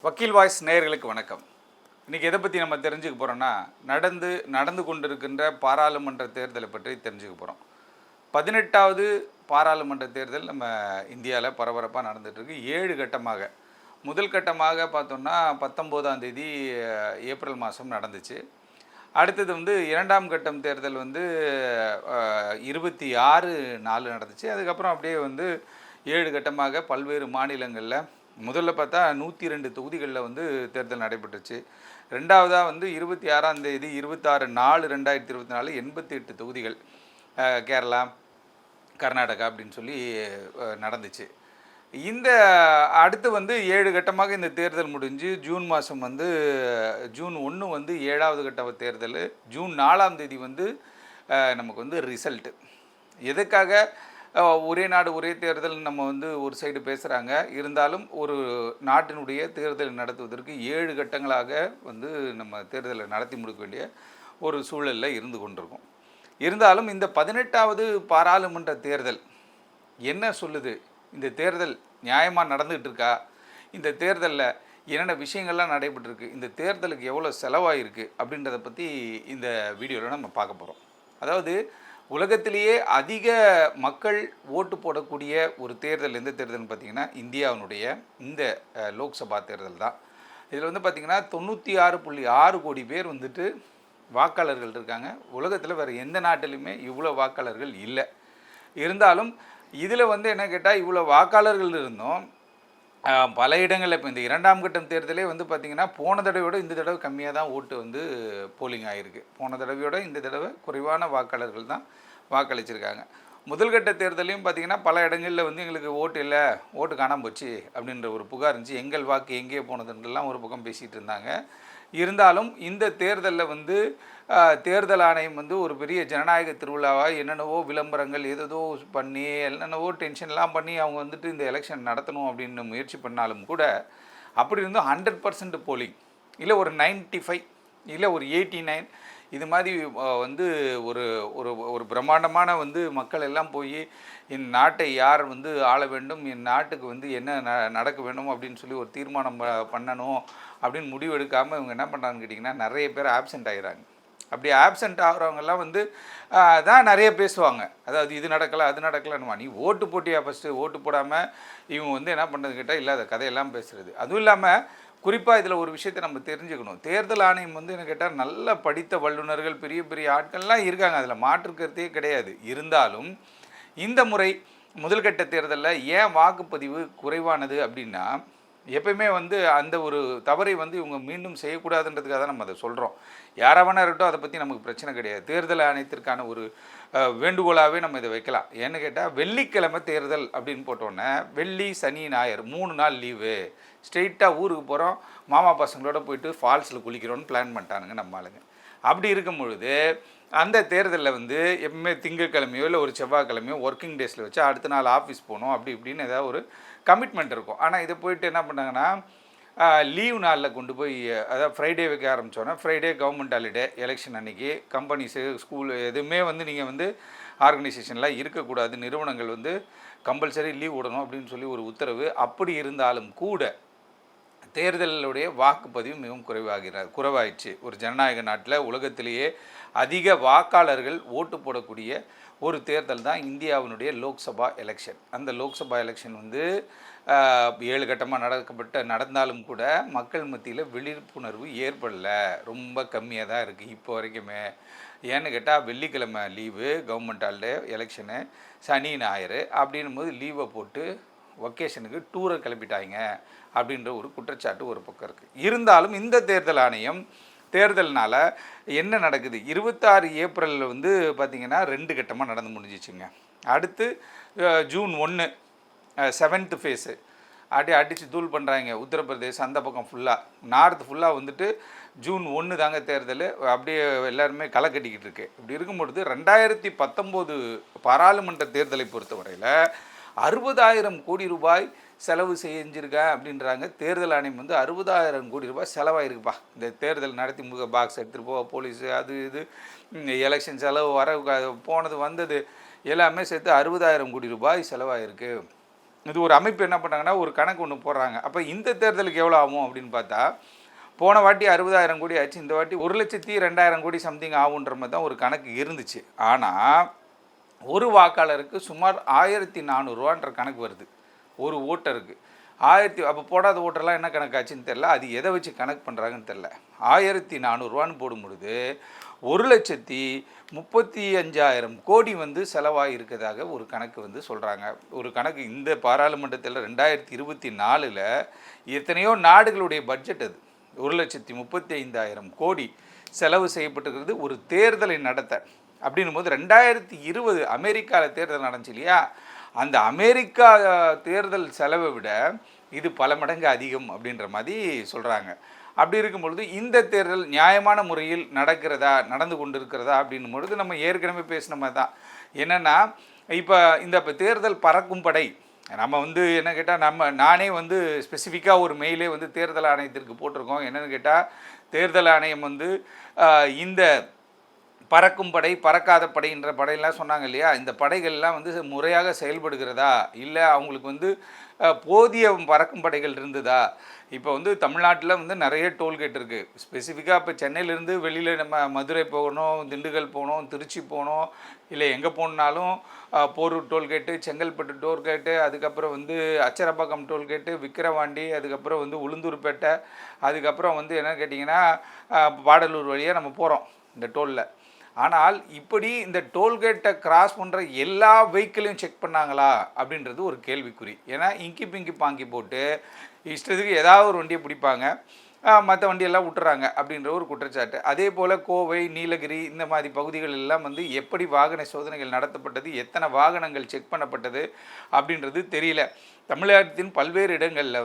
வக்கீல் வாய்ஸ் நேயர்களுக்கு வணக்கம். இன்றைக்கி எதை பற்றி நம்ம தெரிஞ்சுக்க போகிறோன்னா, நடந்து கொண்டிருக்கின்ற பாராளுமன்ற தேர்தலை பற்றி தெரிஞ்சுக்க போகிறோம். 18வது பாராளுமன்ற தேர்தல் நம்ம இந்தியாவில் பரபரப்பாக நடந்துகிட்ருக்கு. 7 கட்டமாக. முதல் கட்டமாக பார்த்தோம்னா 19ஆம் தேதி ஏப்ரல் மாதம் நடந்துச்சு. அடுத்தது இரண்டாம் கட்டம் தேர்தல் 26/4 நடந்துச்சு. அதுக்கப்புறம் அப்படியே 7 கட்டமாக பல்வேறு மாநிலங்களில் முதல்ல பார்த்தா 102 தொகுதிகளில் தேர்தல் நடைபெற்றுச்சு. ரெண்டாவதாக 26ஆம் தேதி 26/4/2024 88 தொகுதிகள் கேரளா, கர்நாடகா அப்படின்னு சொல்லி நடந்துச்சு. இந்த அடுத்து 7 கட்டமாக இந்த தேர்தல் முடிஞ்சு ஜூன் மாதம் ஜூன் 1 7வது கட்ட தேர்தல், ஜூன் 4ஆம் தேதி நமக்கு ரிசல்ட்டு. எதுக்காக ஒரே நாடு ஒரே தேர்தல் நம்ம ஒரு சைடு பேசுகிறாங்க, இருந்தாலும் ஒரு நாட்டினுடைய தேர்தல் நடத்துவதற்கு 7 கட்டங்களாக நம்ம தேர்தலை நடத்தி முடிக்க வேண்டிய ஒரு சூழலில் இருந்து கொண்டிருக்கோம். இருந்தாலும் இந்த 18வது பாராளுமன்ற தேர்தல் என்ன சொல்லுது? இந்த தேர்தல் நியாயமாக நடந்துகிட்டு இருக்கா? இந்த தேர்தலில் என்னென்ன விஷயங்கள்லாம் நடைபெற்றிருக்கு? இந்த தேர்தலுக்கு எவ்வளோ செலவாயிருக்கு அப்படின்றத பற்றி இந்த வீடியோவில் நம்ம பார்க்க போகிறோம். அதாவது உலகத்திலேயே அதிக மக்கள் ஓட்டு போடக்கூடிய ஒரு தேர்தல் எந்த தேர்தல்னு பார்த்திங்கன்னா இந்தியாவினுடைய இந்த லோக்சபா தேர்தல் தான். இதில் பார்த்திங்கன்னா 96.6 கோடி பேர் வாக்காளர்கள் இருக்காங்க. உலகத்தில் வேறு எந்த நாட்டிலுமே இவ்வளோ வாக்காளர்கள் இல்லை. இருந்தாலும் இதில் என்ன கேட்டால் இவ்வளோ வாக்காளர்கள் இருந்தும் பல இடங்களில் இப்போ இந்த இரண்டாம் கட்டம் தேர்தலே பார்த்திங்கன்னா போன தடவையோட இந்த தடவை கம்மியாக தான் ஓட்டு போலிங் ஆகிருக்கு. போன தடவையோட இந்த தடவை குறைவான வாக்காளர்கள் தான் வாக்களிச்சிருக்காங்க. முதல் கட்ட தேர்தலையும் பார்த்திங்கன்னா பல இடங்களில் எங்களுக்கு ஓட்டு இல்லை, ஓட்டு காணாமல் போச்சு அப்படின்ற ஒரு புகார் இருந்துச்சு. எங்கள் வாக்கு எங்கே போனதுன்றலாம் ஒரு பக்கம் பேசிகிட்டு இருந்தாங்க. இருந்தாலும் இந்த தேர்தலில் தேர்தல் ஆணையம் ஒரு பெரிய ஜனநாயக திருவிழாவாக என்னென்னவோ விளம்பரங்கள் ஏதோ பண்ணி என்னென்னவோ டென்ஷன்லாம் பண்ணி அவங்க இந்த எலெக்ஷன் நடத்தணும் அப்படின்னு முயற்சி பண்ணாலும் கூட அப்படி 100% போலிங் இல்லை, ஒரு 95 இல்லை ஒரு 89 இது மாதிரி ஒரு ஒரு ஒரு பிரம்மாண்டமான மக்கள் எல்லாம் போய் என் நாட்டை யார் ஆள வேண்டும், என் நாட்டுக்கு என்ன நடக்க வேண்டும் அப்படின்னு சொல்லி ஒரு தீர்மானம் பண்ணணும் அப்படின்னு முடிவு எடுக்காமல் இவங்க என்ன பண்ணுறாங்கன்னு கேட்டிங்கன்னா நிறைய பேர் ஆப்சென்ட் ஆகிறாங்க. அப்படி ஆப்சென்ட் ஆகிறவங்கெல்லாம் தான் நிறைய பேசுவாங்க. அதாவது இது நடக்கலை அது நடக்கலைன்னுவா. நீ ஓட்டு போட்டியா? ஃபஸ்ட்டு ஓட்டு போடாமல் இவங்க என்ன பண்ணுறது கேட்டால் இல்லாத கதையெல்லாம் பேசுகிறது. அதுவும் இல்லாமல் குறிப்பாக இதில் ஒரு விஷயத்தை நம்ம தெரிஞ்சுக்கணும். தேர்தல் ஆணையம் என்ன கேட்டால் நல்ல படித்த வல்லுநர்கள், பெரிய பெரிய ஆட்கள்லாம் இருக்காங்க, அதில் மாற்றுக்கிறதே கிடையாது. இருந்தாலும் இந்த முறை முதல்கட்ட தேர்தலில் ஏன் வாக்குப்பதிவு குறைவானது அப்படின்னா, எப்பயுமே அந்த ஒரு தவறை இவங்க மீண்டும் செய்யக்கூடாதுன்றதுக்காக தான் நம்ம அதை சொல்கிறோம். யாராக வேணா இருக்கட்டும், அதை பற்றி நமக்கு பிரச்சனை கிடையாது. தேர்தல் ஆணையத்திற்கான ஒரு வேண்டுகோளாகவே நம்ம இதை வைக்கலாம். ஏன்னு கேட்டால் வெள்ளிக்கிழமை தேர்தல் அப்படின்னு போட்டோன்னே வெள்ளி, சனி, ஞாயிறு 3 நாள் லீவு. ஸ்ட்ரெயிட்டாக ஊருக்கு போகிறோம், மாமா பசங்களோட போயிட்டு ஃபால்ஸில் குளிக்கிறோன்னு பிளான் பண்ணிட்டானுங்க நம்ம ஆளுங்க. அப்படி இருக்கும் பொழுது அந்த தேர்தலில் எப்பவுமே திங்கட்கிழமையோ இல்லை ஒரு செவ்வாய்க்கிழமையோ ஒர்க்கிங் டேஸில் வச்சு அடுத்த நாள் ஆஃபீஸ் போகணும் அப்படி இப்படின்னு ஏதாவது ஒரு கமிட்மெண்ட் இருக்கும். ஆனால் இதை போயிட்டு என்ன பண்ணாங்கன்னா லீவ் நாளில் கொண்டு போய், அதாவது ஃப்ரைடே வைக்க ஆரம்பித்தோன்னா ஃப்ரைடே கவர்மெண்ட் ஹாலிடே, எலெக்ஷன் அன்றைக்கி கம்பெனிஸு, ஸ்கூல் எதுவுமே நீங்கள் ஆர்கனைசேஷன்லாம் இருக்கக்கூடாது, நிறுவனங்கள் கம்பல்சரி லீவ் விடணும் அப்படின்னு சொல்லி ஒரு உத்தரவு. அப்படி இருந்தாலும் கூட தேர்தலுடைய வாக்குப்பதிவு மிகவும் குறைவாயிடுச்சு. ஒரு ஜனநாயக நாட்டில் உலகத்திலேயே அதிக வாக்காளர்கள் ஓட்டு போடக்கூடிய ஒரு தேர்தல் தான் இந்தியாவினுடைய லோக்சபா எலெக்ஷன். அந்த லோக்சபா எலெக்ஷன் 7 கட்டமாக நடந்தாலும் கூட மக்கள் மத்தியில் விழிப்புணர்வு ஏற்படலை, ரொம்ப கம்மியாக தான் இருக்குது இப்போ வரைக்குமே. ஏன்னு கேட்டால் வெள்ளிக்கிழமை லீவு, கவர்மெண்ட் ஹாலிடே, எலெக்ஷனு, சனி ஞாயிறு அப்படின்னும் போது லீவை போட்டு ஒகேஷனுக்கு டூரை கிளப்பிட்டாங்க அப்படின்ற ஒரு குற்றச்சாட்டு ஒரு பக்கம் இருக்குது. இருந்தாலும் இந்த தேர்தல் ஆணையம் தேர்தல்னால் என்ன நடக்குது? 26 ஏப்ரலில் பார்த்திங்கன்னா 2 கட்டமாக நடந்து முடிஞ்சிச்சுங்க. அடுத்து ஜூன் 1 7th ஃபேஸு அப்படியே அடித்து தூள் பண்ணுறாங்க. உத்தரப்பிரதேசம் அந்த பக்கம் ஃபுல்லாக, நார்த் ஃபுல்லாக ஜூன் 1 தாங்க தேர்தல். அப்படியே எல்லாருமே களை கட்டிக்கிட்டு இருக்கு. இப்படி இருக்கும்பொழுது 2019 பாராளுமன்ற தேர்தலை பொறுத்தவரையில் 60,000 கோடி ரூபாய் செலவு செஞ்சுருக்கேன் அப்படின்றாங்க. தேர்தல் ஆணையம் 60,000 கோடி ரூபாய் செலவாயிருக்குப்பா இந்த தேர்தல் நடத்தி முக பாக்ஸ் எடுத்துகிட்டு போக, போலீஸு அது இது எலெக்ஷன் செலவு வர போனது வந்தது எல்லாமே சேர்த்து 60,000 கோடி ரூபாய் செலவாயிருக்கு இது ஒரு அமைப்பு என்ன பண்ணுறாங்கன்னா ஒரு கணக்கு ஒன்று போடுறாங்க. அப்போ இந்த தேர்தலுக்கு எவ்வளோ ஆகும் அப்படின்னு பார்த்தா, போன வாட்டி 60,000 கோடி ஆச்சு, இந்த வாட்டி 1,02,000 கோடி சம்திங் ஆகுன்ற மாதிரி தான் ஒரு கணக்கு இருந்துச்சு. ஆனால் ஒரு வாக்காளருக்கு சுமார் 1,400 கணக்கு வருது ஒரு ஓட்டருக்கு. அப்போ போடாத ஓட்டரெலாம் என்ன கணக்காச்சுன்னு தெரில, அது எதை வச்சு கணக்கு பண்ணுறாங்கன்னு தெரில. 1,400 போடும் பொழுது 1,35,000 கோடி செலவாகி இருக்கிறதாக ஒரு கணக்கு சொல்கிறாங்க. ஒரு கணக்கு இந்த பாராளுமன்றத்தில் 2024 எத்தனையோ நாடுகளுடைய பட்ஜெட் அது 1,35,000 கோடி செலவு செய்யப்பட்டிருக்கிறது ஒரு தேர்தலை நடத்த. அப்படின்னும் போது 2020 அமெரிக்காவில் தேர்தல் நடந்துச்சு இல்லையா, அந்த அமெரிக்கா தேர்தல் செலவை விட இது பல மடங்கு அதிகம் அப்படின்ற மாதிரி சொல்கிறாங்க. அப்படி இருக்கும் பொழுது இந்த தேர்தல் நியாயமான முறையில் நடந்து கொண்டு இருக்கிறதா அப்படின்னும் பொழுது நம்ம ஏற்கனவே பேசின மாதிரி தான். என்னென்னா இப்போ இந்த தேர்தல் பறக்கும் படை நம்ம என்ன கேட்டால் நானே ஸ்பெசிஃபிக்காக ஒரு மெயிலே தேர்தல் ஆணையத்திற்கு போட்டிருக்கோம். என்னென்னு கேட்டால் தேர்தல் ஆணையம் இந்த பறக்கும் படை பறக்காத படைன்ற படையெல்லாம் சொன்னாங்க இல்லையா, இந்த படைகள்லாம் முறையாக செயல்படுகிறதா, இல்லை அவங்களுக்கு போதிய பறக்கும் படைகள் இருந்ததா. இப்போ தமிழ்நாட்டில் நிறைய டோல்கேட் இருக்குது. ஸ்பெசிஃபிக்காக இப்போ சென்னையிலேருந்து வெளியில் நம்ம மதுரை போகணும், திண்டுக்கல் போகணும், திருச்சி போகணும், இல்லை எங்கே போகணுன்னாலும் போரூர் டோல்கேட்டு, செங்கல்பட்டு டோல்கேட்டு, அதுக்கப்புறம் அச்சரப்பாக்கம் டோல்கேட்டு, விக்கிரவாண்டி, அதுக்கப்புறம் உளுந்தூர்பேட்டை, அதுக்கப்புறம் என்னென்னு கேட்டிங்கன்னா பாடலூர் வழியாக நம்ம போகிறோம் இந்த டோலில். ஆனால் இப்படி இந்த டோல்கேட்டை கிராஸ் பண்ணுற எல்லா வெஹிக்கிளையும் செக் பண்ணாங்களா அப்படின்றது ஒரு கேள்விக்குறி. ஏன்னா இங்கி பிங்கி பாங்கி போட்டு இஷ்டத்துக்கு ஏதாவது ஒரு வண்டியை பிடிப்பாங்க, மற்ற வண்டியெல்லாம் விட்டுறாங்க அப்படின்ற ஒரு குற்றச்சாட்டு. அதே போல் கோவை, நீலகிரி இந்த மாதிரி பகுதிகள் எல்லாம் எப்படி வாகன சோதனைகள் நடத்தப்பட்டது, எத்தனை வாகனங்கள் செக் பண்ணப்பட்டது அப்படின்றது தெரியல. தமிழகத்தின் பல்வேறு இடங்களில்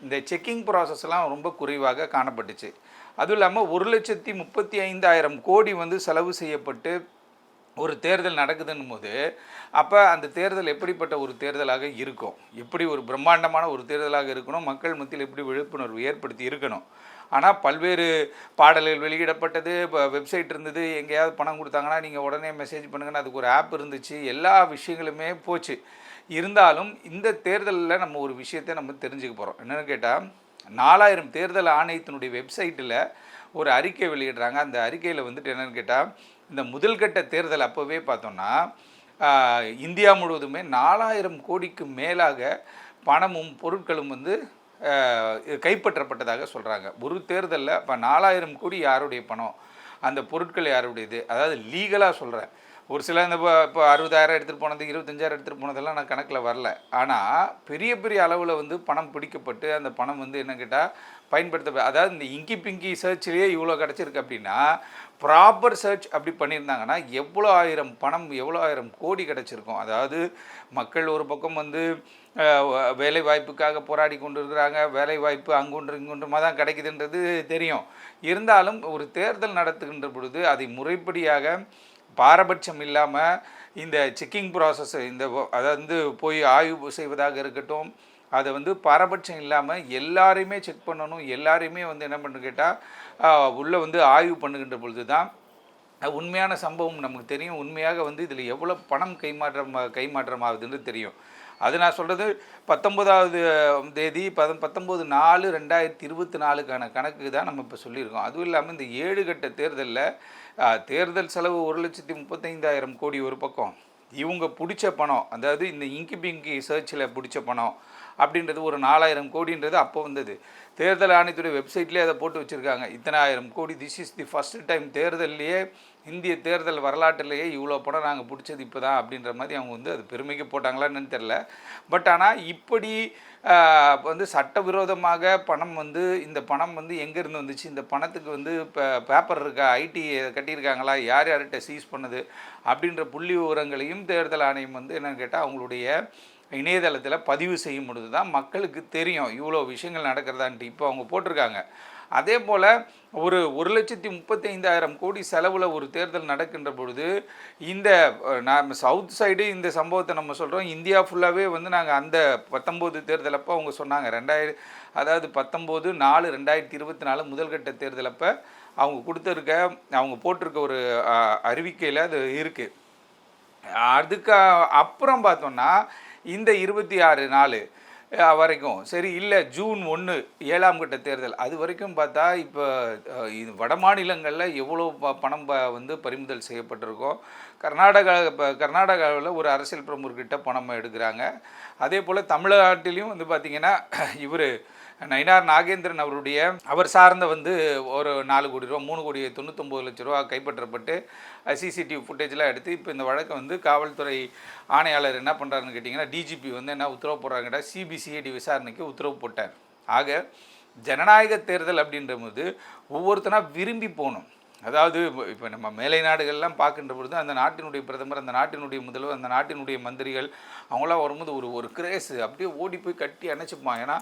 இந்த செக்கிங் ப்ராசஸ்லாம் ரொம்ப குறைவாக காணப்பட்டுச்சு. அதுவும் இல்லாமல் 1,35,000 கோடி செலவு செய்யப்பட்டு ஒரு தேர்தல் நடக்குதுன்னும் போது அப்போ அந்த தேர்தல் எப்படிப்பட்ட ஒரு தேர்தலாக இருக்கும், எப்படி ஒரு பிரம்மாண்டமான ஒரு தேர்தலாக இருக்கணும், மக்கள் மத்தியில் எப்படி விழிப்புணர்வு ஏற்படுத்தி இருக்கணும். ஆனால் பல்வேறு பாடல்கள் வெளியிடப்பட்டது, இப்போ வெப்சைட் இருந்தது, எங்கேயாவது பணம் கொடுத்தாங்கன்னா நீங்கள் உடனே மெசேஜ் பண்ணுங்கன்னு அதுக்கு ஒரு ஆப் இருந்துச்சு, எல்லா விஷயங்களுமே போச்சு. இருந்தாலும் இந்த தேர்தலில் நம்ம ஒரு விஷயத்தை நம்ம தெரிஞ்சுக்க போகிறோம். என்னென்னு கேட்டால் 4,000 தேர்தல் ஆணையத்தினுடைய வெப்சைட்டில் ஒரு அறிக்கை வெளியிடுறாங்க. அந்த அறிக்கையில் என்னென்னு கேட்டால் இந்த முதல்கட்ட தேர்தல் அப்போவே பார்த்தோன்னா இந்தியா முழுவதுமே 4,000 கோடிக்கு மேலாக பணமும் பொருட்களும் கைப்பற்றப்பட்டதாக சொல்கிறாங்க. ஒரு தேர்தலில் இப்போ 4,000 கோடி யாருடைய பணம், அந்த பொருட்கள் யாருடையது, அதாவது லீகலாக சொல்கிறேன். ஒரு சில இந்த இப்போ 60,000 எடுத்துகிட்டு போனது, 25,000 எடுத்துகிட்டு போனதெல்லாம் நான் கணக்கில் வரல. ஆனால் பெரிய பெரிய அளவில் பணம் பிடிக்கப்பட்டு அந்த பணம் என்ன கேட்டால் பயன்படுத்த, அதாவது இந்த இங்கி பிங்கி சர்ச்லேயே இவ்வளோ கிடச்சிருக்கு அப்படின்னா ப்ராப்பர் சர்ச் அப்படி பண்ணியிருந்தாங்கன்னா எவ்வளோ ஆயிரம் பணம், எவ்வளோ ஆயிரம் கோடி கிடச்சிருக்கும். அதாவது மக்கள் ஒரு பக்கம் வேலை வாய்ப்புக்காக போராடி கொண்டு இருக்கிறாங்க, வேலை வாய்ப்பு அங்கொன்று இங்கொன்றுமா தான் கிடைக்குதுன்றது தெரியும். இருந்தாலும் ஒரு தேர்தல் நடத்துகின்ற பொழுது அதை முறைப்படியாக பாரபட்சம் இல்லாமல் இந்த செக்கிங் ப்ராசஸ் அதாவது போய் ஆய்வு செய்வதாக இருக்கட்டும், அதை பாரபட்சம் இல்லாமல் எல்லாரையுமே செக் பண்ணணும். எல்லாரையுமே என்ன பண்ணு கேட்டால் உள்ளே ஆய்வு பண்ணுகின்ற பொழுது தான் உண்மையான சம்பவம் நமக்கு தெரியும். உண்மையாக இதில் எவ்வளோ பணம் கைமாற்றமாகுதுன்னு தெரியும். அது நான் சொல்கிறது 19ஆவது தேதி 19/4/2024 கணக்கு தான் நம்ம இப்போ சொல்லியிருக்கோம். அதுவும் இல்லாமல் இந்த 7 கட்ட தேர்தலில் தேர்தல் செலவு 1,35,000 கோடி ஒரு பக்கம், இவங்க பிடிச்ச பணம், அதாவது இந்த இங்கி பிங்கி சர்ச்சில் பிடிச்ச பணம் அப்படின்றது ஒரு 4,000 கோடின்றது அப்போ வந்தது. தேர்தல் ஆணையத்துடைய வெப்சைட்லேயே அதை போட்டு வச்சுருக்காங்க. இத்தனை 1000 கோடி, this is the first time தேர்தல்லையே, இந்திய தேர்தல் வரலாற்றிலேயே இவ்வளோ பணம் நாங்கள் பிடிச்சது இப்போ தான் அப்படின்ற மாதிரி அவங்க அது பெருமைக்கு போட்டாங்களான்னு தெரில. பட் ஆனால் இப்படி சட்டவிரோதமாக பணம் இந்த பணம் எங்கேருந்து வந்துச்சு, இந்த பணத்துக்கு இப்போ பேப்பர் இருக்கா, ஐடி கட்டியிருக்காங்களா, யார் யார்கிட்ட சீஸ் பண்ணுது அப்படின்ற புள்ளி விவரங்களையும் தேர்தல் ஆணையம் என்னென்னு கேட்டால் அவங்களுடைய இணையதளத்தில் பதிவு செய்யும் பொழுது தான் மக்களுக்கு தெரியும் இவ்வளோ விஷயங்கள் நடக்கிறதான்ட்டு இப்போ அவங்க போட்டிருக்காங்க. அதே போல் ஒரு 1,35,000 கோடி செலவில் ஒரு தேர்தல் நடக்கின்ற பொழுது இந்த நாம் சவுத் சைடு இந்த சம்பவத்தை நம்ம சொல்கிறோம். இந்தியா ஃபுல்லாகவே நாங்கள் அந்த 19 தேர்தலப்போ அவங்க சொன்னாங்க, அதாவது 19/4/2024 முதல்கட்ட தேர்தலப்போ அவங்க அவங்க போட்டிருக்க ஒரு அறிவிக்கையில் அது இருக்குது. அதுக்கு அப்புறம் பார்த்தோன்னா இந்த 26 வரைக்கும் சரி இல்லை ஜூன் 1 7ஆம் கட்ட தேர்தல் அது வரைக்கும் பார்த்தா இப்போ இது வட மாநிலங்களில் எவ்வளோ பணம் வந்து பறிமுதல் செய்யப்பட்டிருக்கோம். கர்நாடகாவில் ஒரு அரசியல் பிரமுகர்கிட்ட பணம் எடுக்கிறாங்க. அதே போல் தமிழ்நாட்டிலையும் வந்து பார்த்திங்கன்னா இவர் நயினார் நாகேந்திரன் அவர் சார்ந்த வந்து ஒரு 4 கோடி ரூபா 3,99,00,000 ரூபா கைப்பற்றப்பட்டு சிசிடிவி ஃபுட்டேஜ்லாம் எடுத்து இப்போ இந்த வழக்கை வந்து காவல்துறை ஆணையாளர் என்ன பண்ணுறாருன்னு கேட்டிங்கன்னா டிஜிபி வந்து என்ன உத்தரவு போடுறாங்கடா சிபிசிஐடி விசாரணைக்கு உத்தரவு போட்டார். ஆக ஜனநாயக தேர்தல் அப்படின்ற போது ஒவ்வொருத்தனா விரும்பி போகணும். அதாவது இப்போ நம்ம மேலை நாடுகள்லாம் பார்க்கின்ற பொழுது அந்த நாட்டினுடைய பிரதமர், அந்த நாட்டினுடைய முதல்வர், அந்த நாட்டினுடைய மந்திரிகள் அவங்களாம் வரும்போது ஒரு கிரேஸு அப்படியே ஓடி போய் கட்டி அணைச்சிப்பான். ஏன்னா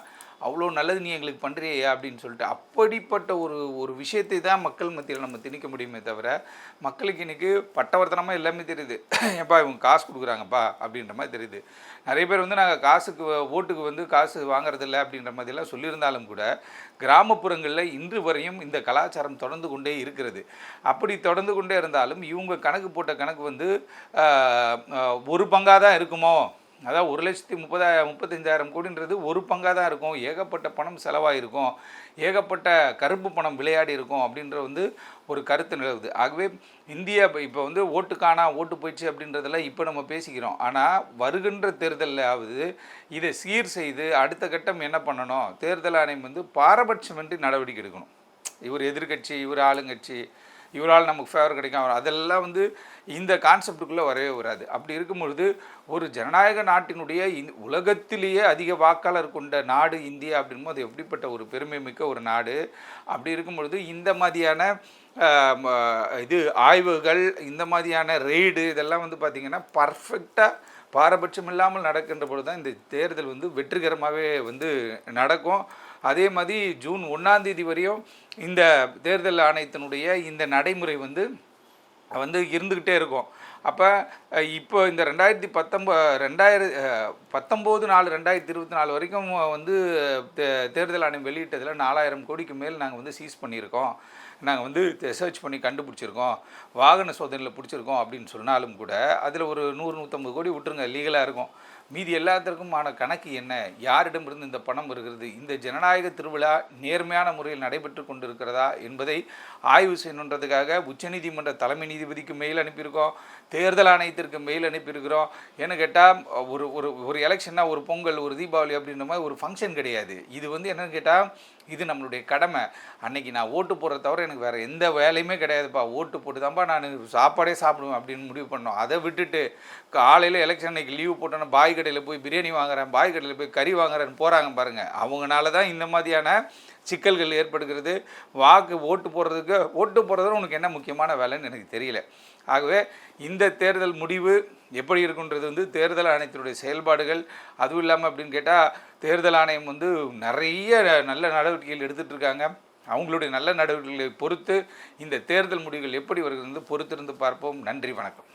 அவ்வளோ நல்லது நீ எங்களுக்கு பண்ணுறியே அப்படின்னு சொல்லிட்டு அப்படிப்பட்ட ஒரு விஷயத்தை தான் மக்கள் மத்தியில் நம்ம திணிக்க முடியுமே தவிர மக்களுக்கு இன்றைக்கி பட்டவர்த்தனமாக எல்லாமே தெரியுது. ஏப்பா இவங்க காசு கொடுக்குறாங்கப்பா அப்படின்ற மாதிரி தெரியுது. நிறைய பேர் வந்து நாங்கள் காசுக்கு ஓட்டுக்கு வந்து காசு வாங்குறதில்ல அப்படின்ற மாதிரிலாம் சொல்லியிருந்தாலும் கூட கிராமப்புறங்களில் இன்று வரையும் இந்த கலாச்சாரம் தொடர்ந்து கொண்டே இருக்கிறது. அப்படி தொடர்ந்து கொண்டே இருந்தாலும் இவங்க கணக்கு போட்ட கணக்கு வந்து ஒரு பங்காக தான் இருக்குமோ, அதாவது 1,35,000 கோடின்றது ஒரு பங்காக தான் இருக்கும், ஏகப்பட்ட பணம் செலவாகிருக்கும், ஏகப்பட்ட கருப்பு பணம் விளையாடி இருக்கும் அப்படின்ற வந்து ஒரு கருத்து நிலவுது. ஆகவே இந்தியா இப்போ வந்து ஓட்டுக்கானா ஓட்டு போயிடுச்சு அப்படின்றதெல்லாம் இப்போ நம்ம பேசிக்கிறோம். ஆனால் வருகின்ற தேர்தலாவது இதை சீர் செய்து அடுத்த கட்டம் என்ன பண்ணணும், தேர்தல் ஆணையம் வந்து பாரபட்சமின்றி நடவடிக்கை எடுக்கணும். இவர் எதிர்கட்சி, இவர் ஆளுங்கட்சி, இவரால் நமக்கு ஃபேவர் கிடைக்கும், அதெல்லாம் வந்து இந்த கான்செப்டுக்குள்ளே வரவே வராது. அப்படி இருக்கும்பொழுது ஒரு ஜனநாயக நாட்டினுடைய உலகத்திலேயே அதிக வாக்காளர் கொண்ட நாடு இந்தியா அப்படின்போது அது எப்படிப்பட்ட ஒரு பெருமை மிக்க ஒரு நாடு. அப்படி இருக்கும் பொழுது இந்த மாதிரியான இது ஆய்வுகள், இந்த மாதிரியான ரெய்டு இதெல்லாம் வந்து பார்த்திங்கன்னா பர்ஃபெக்டாக பாரபட்சம் இல்லாமல் நடக்கின்ற பொழுது தான் இந்த தேர்தல் வந்து வெற்றிகரமாகவே வந்து நடக்கும். அதே மாதிரி ஜூன் 1ஆம் தேதி வரையும் இந்த தேர்தல் ஆணையத்தினுடைய இந்த நடைமுறை வந்து இருந்துக்கிட்டே இருக்கும். அப்போ இப்போ இந்த 2019 வரைக்கும் வந்து தேர்தல் ஆணையம் வெளியிட்டதில் 4,000 கோடிக்கு மேல் நாங்கள் வந்து சீஸ் பண்ணியிருக்கோம், நாங்கள் வந்து சர்ச் பண்ணி கண்டுபிடிச்சிருக்கோம், வாகன சோதனையில் பிடிச்சிருக்கோம் அப்படின்னு சொன்னாலும் கூட அதில் ஒரு 100-150 கோடி விட்டுருங்க லீகலாக இருக்கும். மீதி எல்லாத்திற்குமான கணக்கு என்ன, யாரிடமிருந்து இந்த பணம் வருகிறது, இந்த ஜனநாயக திருவிழா நேர்மையான முறையில் நடைபெற்று கொண்டிருக்கிறதா என்பதை ஆய்வு செய்யணுன்றதுக்காக உச்சநீதிமன்ற தலைமை நீதிபதிக்கு மெயில் அனுப்பியிருக்கோம், தேர்தல் ஆணையத்திற்கு மெயில் அனுப்பியிருக்கிறோம். ஏன்னு கேட்டால் ஒரு எலெக்ஷன்னா ஒரு பொங்கல், ஒரு தீபாவளி அப்படின்ற மாதிரி ஒரு ஃபங்க்ஷன் கிடையாது. இது வந்து என்னென்னு கேட்டால் இது நம்மளுடைய கடமை. அன்றைக்கி நான் ஓட்டு போடுறத தவிர எனக்கு வேறு எந்த வேலையுமே கிடையாதுப்பா, ஓட்டு போட்டு தான்ப்பா நான் சாப்பாடே சாப்பிடுவேன் அப்படின்னு முடிவு பண்ணோம். அதை விட்டுட்டு காலையில் எலெக்ஷன் அன்றைக்கி லீவு போட்டோன்னா பாய் கடையில் போய் பிரியாணி வாங்குறேன், பாய் கடையில் போய் கறி வாங்குறேன்னு போகிறாங்க பாருங்கள். அவங்களால தான் இந்த மாதிரியான சிக்கல்கள் ஏற்படுகிறது. ஓட்டு போடுறதுல உனக்கு என்ன முக்கியமான வேலைன்னு எனக்கு தெரியல. ஆகவே இந்த தேர்தல் முடிவு எப்படி இருக்குன்றது வந்து தேர்தல் ஆணையத்தினுடைய செயல்பாடுகள், அதுவும் இல்லாமல் அப்படின்னு கேட்டால் தேர்தல் ஆணையம் வந்து நிறைய நல்ல நடவடிக்கைகள் எடுத்துகிட்டு இருக்காங்க. அவங்களுடைய நல்ல நடவடிக்கைகளை பொறுத்து இந்த தேர்தல் முடிவுகள் எப்படி வருகிறது பொறுத்திருந்து பார்ப்போம். நன்றி, வணக்கம்.